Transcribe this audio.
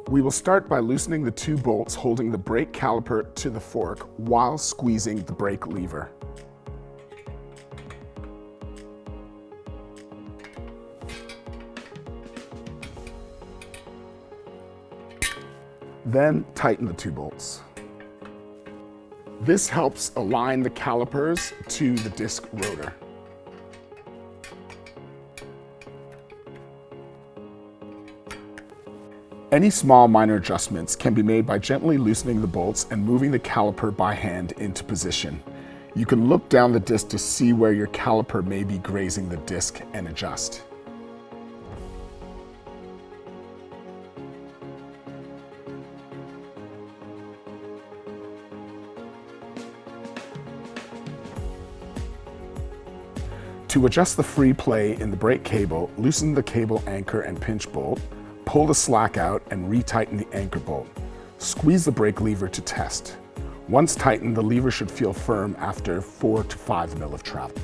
We will start by loosening the two bolts holding the brake caliper to the fork while squeezing the brake lever. Then tighten the two bolts. This helps align the calipers to the disc rotor. Any small minor adjustments can be made by gently loosening the bolts and moving the caliper by hand into position. You can look down the disc to see where your caliper may be grazing the disc and adjust. To adjust the free play in the brake cable, loosen the cable anchor and pinch bolt, pull the slack out and retighten the anchor bolt. Squeeze the brake lever to test. Once tightened, the lever should feel firm after 4 to 5 mil of travel.